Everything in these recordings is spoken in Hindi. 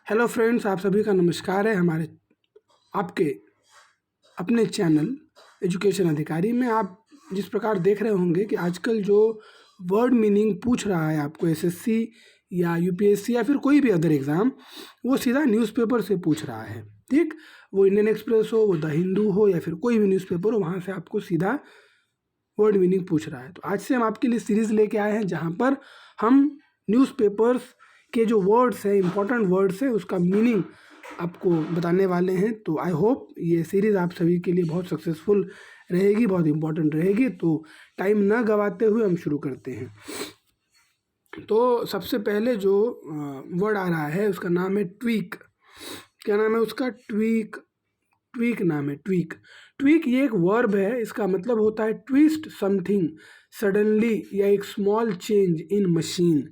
हेलो फ्रेंड्स, आप सभी का नमस्कार है। हमारे आपके अपने चैनल एजुकेशन अधिकारी में आप जिस प्रकार देख रहे होंगे कि आजकल जो वर्ड मीनिंग पूछ रहा है आपको एसएससी या यूपीएससी या फिर कोई भी अदर एग्ज़ाम, वो सीधा न्यूज़पेपर से पूछ रहा है। ठीक, वो इंडियन एक्सप्रेस हो, वो द हिंदू हो या फिर कोई भी न्यूज़पेपर हो, वहाँ से आपको सीधा वर्ड मीनिंग पूछ रहा है। तो आज से हम आपके लिए सीरीज़ लेके आए हैं जहाँ पर हम न्यूज़पेपर्स के जो वर्ड्स हैं, इंपॉर्टेंट वर्ड्स हैं, उसका मीनिंग आपको बताने वाले हैं। तो आई होप ये सीरीज़ आप सभी के लिए बहुत सक्सेसफुल रहेगी, बहुत इंपॉर्टेंट रहेगी। तो टाइम ना गवाते हुए हम शुरू करते हैं। तो सबसे पहले जो वर्ड आ रहा है उसका नाम है ट्वीक। क्या नाम है उसका? ट्वीक। ट्वीक नाम है, ट्वीक। ट्वीक ये एक वर्ब है। इसका मतलब होता है ट्विस्ट समथिंग सडनली या एक स्मॉल चेंज इन मशीन।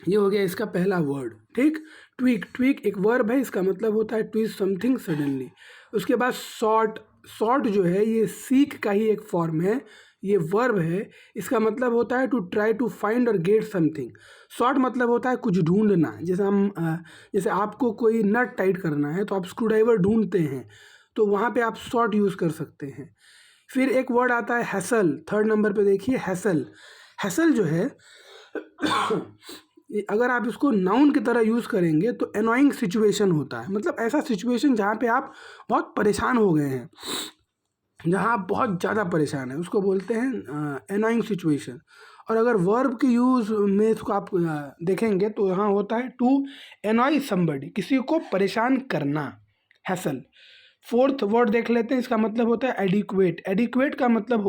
ये हो गया इसका पहला वर्ड। ठीक, ट्वीक। ट्वीक एक वर्ब है, इसका मतलब होता है ट्विस्ट समथिंग सडनली। उसके बाद सॉर्ट। सॉर्ट जो है ये सीक का ही एक फॉर्म है, ये वर्ब है। इसका मतलब होता है टू ट्राई टू फाइंड और गेट समथिंग। सॉर्ट मतलब होता है कुछ ढूंढना। जैसे आपको कोई नट टाइट करना है तो आप स्क्रूड्राइवर ढूंढते हैं, तो वहाँ पे आप सॉर्ट यूज़ कर सकते हैं। फिर एक वर्ड आता है हैसल। थर्ड नंबर पे देखिए, हैसल। हैसल जो है अगर आप इसको नाउन की तरह यूज़ करेंगे तो एनोइंग सिचुएशन होता है। मतलब ऐसा सिचुएशन जहाँ पे आप बहुत परेशान हो गए हैं, जहाँ आप बहुत ज़्यादा परेशान हैं, उसको बोलते हैं एनोइंग सिचुएशन। और अगर वर्ब के यूज़ में इसको आप देखेंगे तो यहाँ होता है टू एनॉय समबडी, किसी को परेशान करना, हैसल। फोर्थ वर्ड देख लेते हैं। इसका मतलब होता है एडिक्वेट। एडिक्वेट का मतलब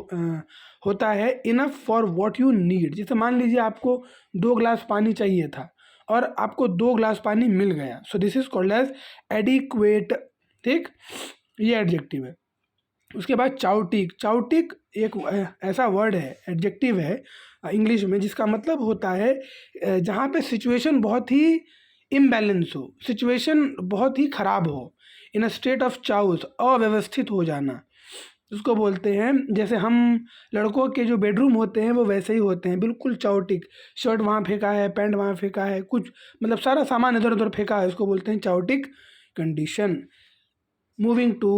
होता है enough for what you need. जैसे मान लीजिए आपको 2 ग्लास पानी चाहिए था और आपको 2 ग्लास पानी मिल गया, so this is called as adequate. ठीक, ये एडजेक्टिव है। उसके बाद चाउटिक। चाउटिक एक ऐसा वर्ड है, एडजेक्टिव है इंग्लिश में, जिसका मतलब होता है जहाँ पे सिचुएशन बहुत ही इम्बैलेंस हो, सिचुएशन बहुत ही ख़राब हो, इन अ स्टेट ऑफ चाउस, अव्यवस्थित हो जाना, उसको बोलते हैं। जैसे हम लड़कों के जो बेडरूम होते हैं वो वैसे ही होते हैं, बिल्कुल चाउटिक। शर्ट वहाँ फेंका है, पैंट वहाँ फेंका है, कुछ मतलब सारा सामान इधर उधर फेंका है, उसको बोलते हैं चाउटिक कंडीशन। मूविंग टू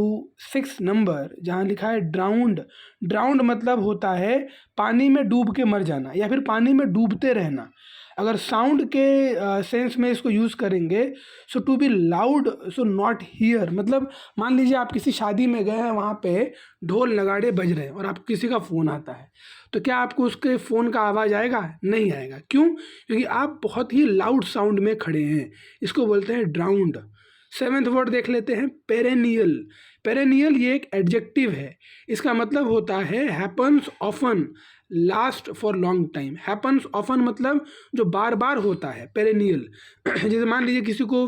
6 नंबर, जहाँ लिखा है ड्राउंड। ड्राउंड मतलब होता है पानी में डूब के मर जाना या फिर पानी में डूबते रहना। अगर साउंड के सेंस में इसको यूज़ करेंगे, so to be loud so not here. मतलब मान लीजिए आप किसी शादी में गए हैं, वहाँ पे ढोल नगाड़े बज रहे हैं और आपको किसी का फ़ोन आता है, तो क्या आपको उसके फ़ोन का आवाज़ आएगा? नहीं आएगा। क्यों? क्योंकि आप बहुत ही लाउड साउंड में खड़े हैं। इसको बोलते हैं ड्राउंड। 7th वर्ड देख लेते हैं, पेरेनियल। पेरेनियल ये एक एडजेक्टिव है। इसका मतलब होता है happens often, last for long time. Happens often मतलब जो बार बार होता है, पेरेनियल। जैसे मान लीजिए किसी को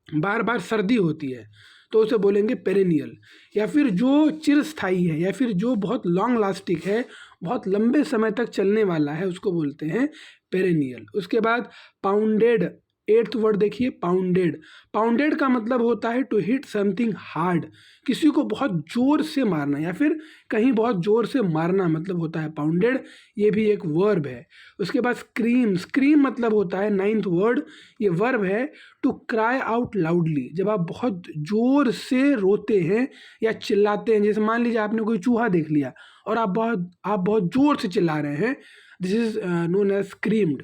बार बार सर्दी होती है तो उसे बोलेंगे पेरेनियल। या फिर जो चिरस्थायी है या फिर जो बहुत लॉन्ग लास्टिक है, बहुत लंबे समय तक चलने वाला है, उसको बोलते हैं पेरेनियल। उसके बाद पाउंडेड। 8th वर्ड देखिए, पाउंडेड। पाउंडेड का मतलब होता है टू हिट समथिंग हार्ड, किसी को बहुत ज़ोर से मारना या फिर कहीं बहुत ज़ोर से मारना मतलब होता है पाउंडेड। ये भी एक वर्ब है। उसके बाद स्क्रीम। स्क्रीम मतलब होता है 9th वर्ड, ये वर्ब है टू क्राई आउट लाउडली। जब आप बहुत ज़ोर से रोते हैं या चिल्लाते हैं, जैसे मान लीजिए आपने कोई चूहा देख लिया और आप बहुत ज़ोर से चिल्ला रहे हैं, this is known as screamed.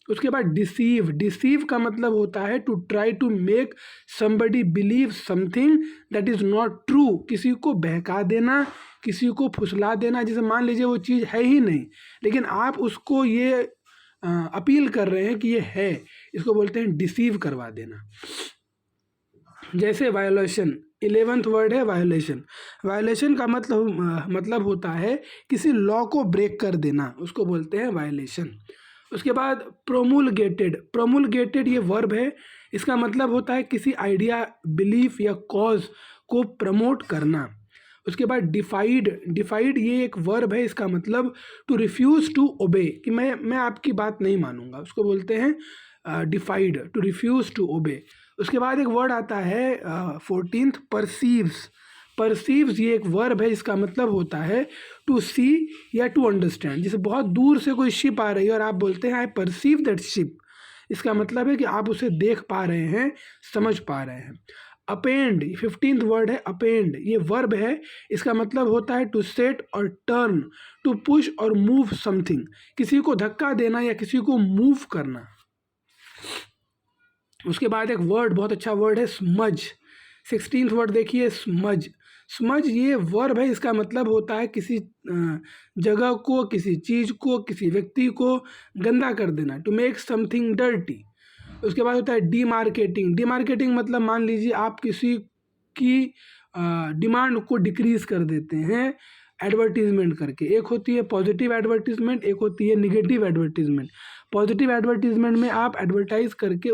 उसके बाद डिसीव। डिसीव का मतलब होता है to try to make somebody believe something that is not true. किसी को बहका देना, किसी को फुसला देना। जैसे मान लीजिए वो चीज़ है ही नहीं, लेकिन आप उसको ये अपील कर रहे हैं कि ये है, इसको बोलते हैं डिसीव करवा देना। जैसे वायोलेशन। 11th वर्ड है वायोलेशन। वायोलेशन का मतलब होता है किसी लॉ को ब्रेक कर देना, उसको बोलते हैं वायोलेशन। उसके बाद प्रोमुलगेटेड। प्रोमुलगेटेड ये वर्ब है। इसका मतलब होता है किसी आइडिया, बिलीफ या कॉज को प्रमोट करना। उसके बाद डिफाइड। डिफाइड ये एक वर्ब है। इसका मतलब टू रिफ्यूज़ टू ओबे, कि मैं आपकी बात नहीं मानूंगा, उसको बोलते हैं डिफाइड, टू रिफ्यूज़ टू ओबे। उसके बाद एक वर्ड आता है 14th, परसीव्स। परसीव्स ये एक वर्ब है। इसका मतलब होता है टू सी या टू अंडरस्टैंड। जैसे बहुत दूर से कोई शिप आ रही है और आप बोलते हैं आई परसीव दैट शिप, इसका मतलब है कि आप उसे देख पा रहे हैं, समझ पा रहे हैं। अपेंड, 15th वर्ड है अपेंड, ये वर्ब है, इसका मतलब होता है टू सेट और टर्न, टू पुश और मूव समथिंग, किसी को धक्का देना या किसी को मूव करना। उसके बाद एक वर्ड, बहुत अच्छा वर्ड है स्मज, 16th वर्ड देखिए स्मज। स्मज ये वर्ब है, इसका मतलब होता है किसी जगह को, किसी चीज़ को, किसी व्यक्ति को गंदा कर देना, टू मेक समथिंग डर्टी। उसके बाद होता है डीमार्केटिंग। डीमार्केटिंग मतलब मान लीजिए आप किसी की डिमांड को डिक्रीज कर देते हैं एडवर्टीजमेंट करके। एक होती है पॉजिटिव एडवर्टीजमेंट, एक होती है निगेटिव एडवर्टीजमेंट। पॉजिटिव एडवर्टीजमेंट में आप एडवर्टाइज करके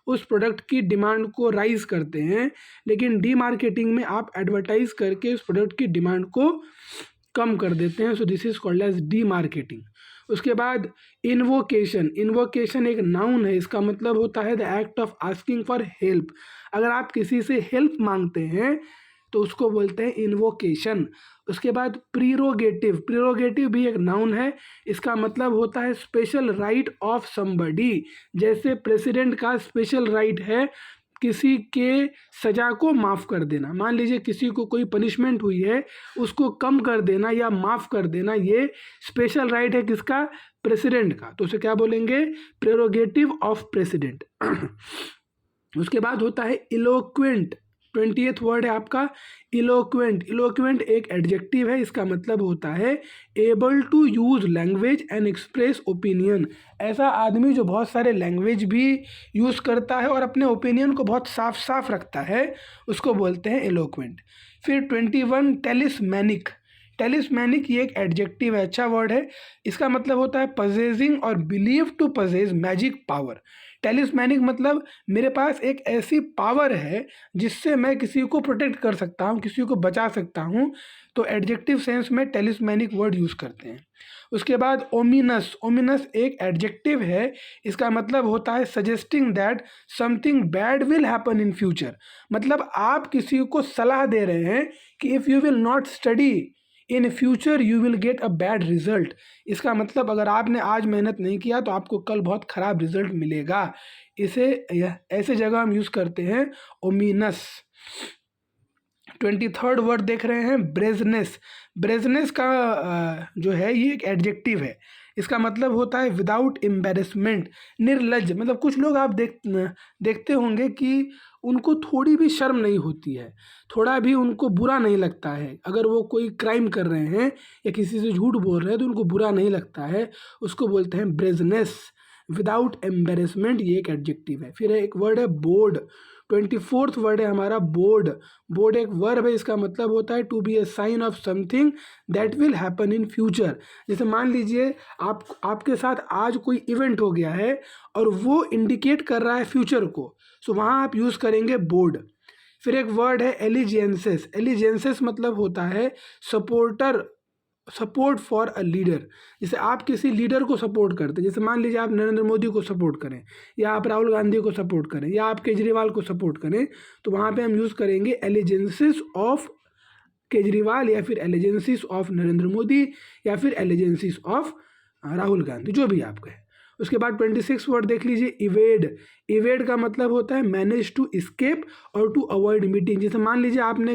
उस प्रोडक्ट की डिमांड को राइज करते हैं, लेकिन डीमार्केटिंग में आप एडवर्टाइज करके उस प्रोडक्ट की डिमांड को कम कर देते हैं। So this is called as demarketing. उसके बाद इन्वोकेशन। इन्वोकेशन एक नाउन है, इसका मतलब होता है the act of asking for help. अगर आप किसी से हेल्प मांगते हैं तो उसको बोलते हैं इन्वोकेशन। उसके बाद प्रीरोगेटिव। प्रीरोगेटिव भी एक नाउन है, इसका मतलब होता है स्पेशल राइट ऑफ समबडी। जैसे प्रेसिडेंट का स्पेशल राइट है किसी के सज़ा को माफ़ कर देना। मान लीजिए किसी को कोई पनिशमेंट हुई है, उसको कम कर देना या माफ़ कर देना, ये स्पेशल राइट है किसका? प्रेसिडेंट का। तो उसे क्या बोलेंगे? Prerogative of president. उसके बाद होता है इलोक्वेंट। 20th वर्ड है आपका इलोक्वेंट। इलोक्वेंट एक एडजेक्टिव है, इसका मतलब होता है able to use language and express opinion. ऐसा आदमी जो बहुत सारे लैंग्वेज भी यूज़ करता है और अपने ओपिनियन को बहुत साफ साफ रखता है, उसको बोलते हैं इलोक्वेंट। फिर 21 टेलिस्मैनिक। टेलिस्मैनिक ये एक एडजेक्टिव है, अच्छा वर्ड है, इसका मतलब होता है पजेजिंग और believe to possess magic power. Talismanic मतलब मेरे पास एक ऐसी पावर है जिससे मैं किसी को प्रोटेक्ट कर सकता हूँ, किसी को बचा सकता हूँ। तो एडजेक्टिव सेंस में टेलिस्मैनिक वर्ड यूज़ करते हैं। उसके बाद ओमिनस। ओमिनस एक एडजेक्टिव है, इसका मतलब होता है suggesting that something bad will happen in future. मतलब आप किसी को सलाह दे रहे हैं कि if you will not study in future you will get a bad result. इसका मतलब अगर आपने आज मेहनत नहीं किया तो आपको कल बहुत ख़राब रिजल्ट मिलेगा। इसे ऐसे जगह हम यूज़ करते हैं ओमिनस। 23rd वर्ड देख रहे हैं ब्रेजनेस। ब्रेजनेस का जो है ये एक एडजेक्टिव है, इसका मतलब होता है विदाउट एम्बेरसमेंट, निर्लज। मतलब कुछ लोग आप देखते होंगे कि उनको थोड़ी भी शर्म नहीं होती है, थोड़ा भी उनको बुरा नहीं लगता है। अगर वो कोई क्राइम कर रहे हैं या किसी से झूठ बोल रहे हैं तो उनको बुरा नहीं लगता है, उसको बोलते हैं ब्रेजनेस। विदाउट एम्बेरसमेंट ये एक एडजेक्टिव है। फिर एक वर्ड है बोर्ड। 24th वर्ड है हमारा बोर्ड। बोर्ड एक वर्ब है, इसका मतलब होता है to be a sign of something that will happen in future. जैसे मान लीजिए आपके साथ आज कोई इवेंट हो गया है और वो इंडिकेट कर रहा है फ्यूचर को, सो वहाँ आप यूज़ करेंगे बोर्ड। फिर एक वर्ड है एलिजेंसेस। एलिजेंसेस मतलब होता है सपोर्ट फॉर अ लीडर। जैसे आप किसी लीडर को सपोर्ट करते हैं, जैसे मान लीजिए आप नरेंद्र मोदी को सपोर्ट करें, या आप राहुल गांधी को सपोर्ट करें, या आप केजरीवाल को सपोर्ट करें, तो वहाँ पे हम यूज़ करेंगे एलिजेंसीज ऑफ केजरीवाल, या फिर एलिजेंसीज ऑफ नरेंद्र मोदी, या फिर एलिजेंसीज ऑफ राहुल गांधी, जो भी आप कहें। उसके बाद 26 वर्ड देख लीजिए इवेड। इवेड का मतलब होता है मैनेज टू एस्केप और टू अवॉइड मीटिंग। जैसे मान लीजिए आपने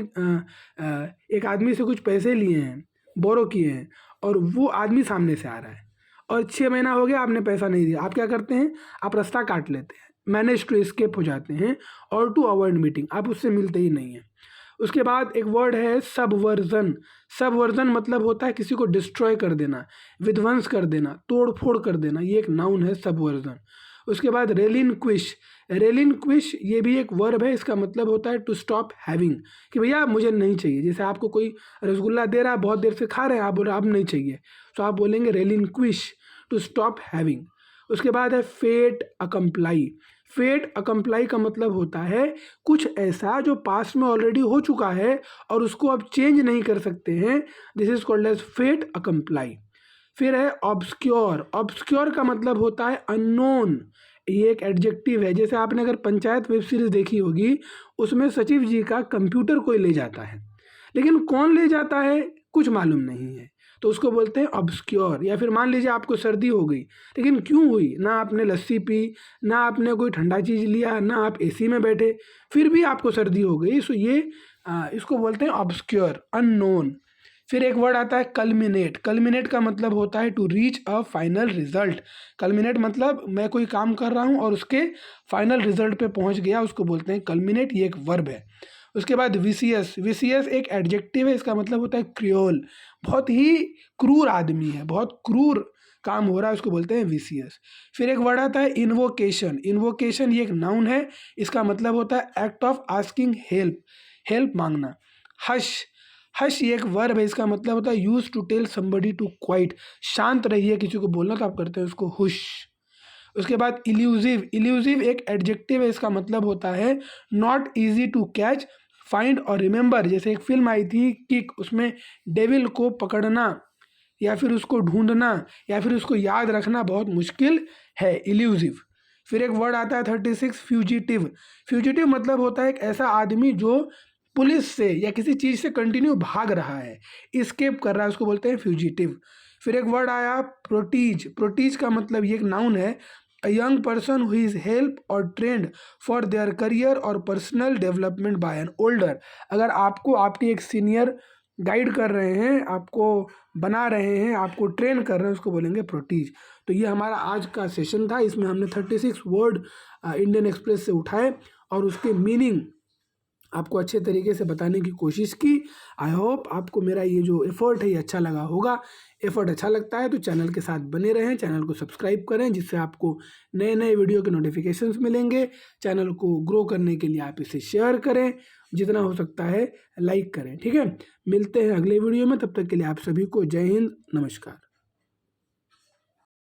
एक आदमी से कुछ पैसे लिए हैं, बोरो किए हैं, और वो आदमी सामने से आ रहा है और 6 महीना हो गया आपने पैसा नहीं दिया, आप क्या करते हैं? आप रास्ता काट लेते हैं, मैनेज टू एस्केप हो जाते हैं, और टू अवॉइड मीटिंग, आप उससे मिलते ही नहीं हैं। उसके बाद एक वर्ड है सबवर्जन। सबवर्जन मतलब होता है किसी को डिस्ट्रॉय कर देना, विध्वंस कर देना, तोड़ फोड़ कर देना, ये एक नाउन है सबवर्जन। उसके बाद रेलिनक्विश। रेलिनक्विश ये भी एक वर्ब है, इसका मतलब होता है टू स्टॉप हैविंग, कि भैया मुझे नहीं चाहिए। जैसे आपको कोई रसगुल्ला दे रहा है, बहुत देर से खा रहे हैं, आप बोल रहे हैं अब नहीं चाहिए, तो आप बोलेंगे रेलिनक्विश, टू स्टॉप हैविंग। उसके बाद है फेट अकम्प्लाई। फेट अकम्प्लाई का मतलब होता है कुछ ऐसा जो पास्ट में ऑलरेडी हो चुका है और उसको अब चेंज नहीं कर सकते हैं, this is called as fait accompli. फिर है ऑब्सक्योर। ऑब्सक्योर का मतलब होता है अननोन, ये एक एडजेक्टिव है। जैसे आपने अगर पंचायत वेब सीरीज देखी होगी, उसमें सचिव जी का कंप्यूटर कोई ले जाता है, लेकिन कौन ले जाता है कुछ मालूम नहीं है, तो उसको बोलते हैं ऑब्सक्योर। या फिर मान लीजिए आपको सर्दी हो गई, लेकिन क्यों हुई, ना आपने लस्सी पी, ना आपने कोई ठंडा चीज़ लिया, ना आप एसी में बैठे, फिर भी आपको सर्दी हो गई, सो ये इसको बोलते हैं ऑब्सक्योर, अननोन। फिर एक वर्ड आता है कल्मिनेट। कल्मिनेट का मतलब होता है to reach a final result. Culminate मतलब मैं कोई काम कर रहा हूँ और उसके फाइनल रिजल्ट पे पहुँच गया, उसको बोलते हैं कल्मिनेट। ये एक वर्ब है। उसके बाद विसियस। विसियस एक एडजेक्टिव है, इसका मतलब होता है क्रियोल, बहुत ही क्रूर आदमी है, बहुत क्रूर काम हो रहा है, उसको बोलते हैं विसियस। फिर एक वर्ड आता है इन्वोकेशन। इन्वोकेशन ये एक नाउन है, इसका मतलब होता है act of asking help, help मांगना। हश। हश ये एक वर्ब है, इसका मतलब होता है use to tell somebody to quiet, शांत रहिए, किसी को बोलना तो आप करते हैं उसको हुश। उसके बाद इल्यूजिव। इल्यूजिव एक एडजेक्टिव है, इसका मतलब होता है not easy to catch, find और रिमेंबर। जैसे एक फिल्म आई थी किक, उसमें डेविल को पकड़ना या फिर उसको ढूंढना या फिर उसको याद रखना बहुत मुश्किल है, इल्यूजिव। फिर एक वर्ड आता है 36 फ्यूजिटिव। फ्यूजिटिव मतलब होता है एक ऐसा आदमी जो पुलिस से या किसी चीज़ से कंटिन्यू भाग रहा है, इस्केप कर रहा है, उसको बोलते हैं फ्यूजिटिव। फिर एक वर्ड आया प्रोटीज। प्रोटीज का मतलब ये एक नाउन है, a young person who is help और ट्रेंड फॉर देयर करियर और personal development bye an older. अगर आपको आपके एक सीनियर गाइड कर रहे हैं, आपको बना रहे हैं, आपको ट्रेन कर रहे हैं, उसको बोलेंगे प्रोटीज। तो ये हमारा आज का सेशन था, इसमें हमने 36 वर्ड इंडियन एक्सप्रेस से उठाए और उसके मीनिंग आपको अच्छे तरीके से बताने की कोशिश की। आई होप आपको मेरा ये जो एफर्ट है ये अच्छा लगा होगा। एफर्ट अच्छा लगता है तो चैनल के साथ बने रहें, चैनल को सब्सक्राइब करें, जिससे आपको नए नए वीडियो के नोटिफिकेशंस मिलेंगे। चैनल को ग्रो करने के लिए आप इसे शेयर करें, जितना हो सकता है लाइक करें, ठीक है। मिलते हैं अगले वीडियो में, तब तक के लिए आप सभी को जय हिंद, नमस्कार।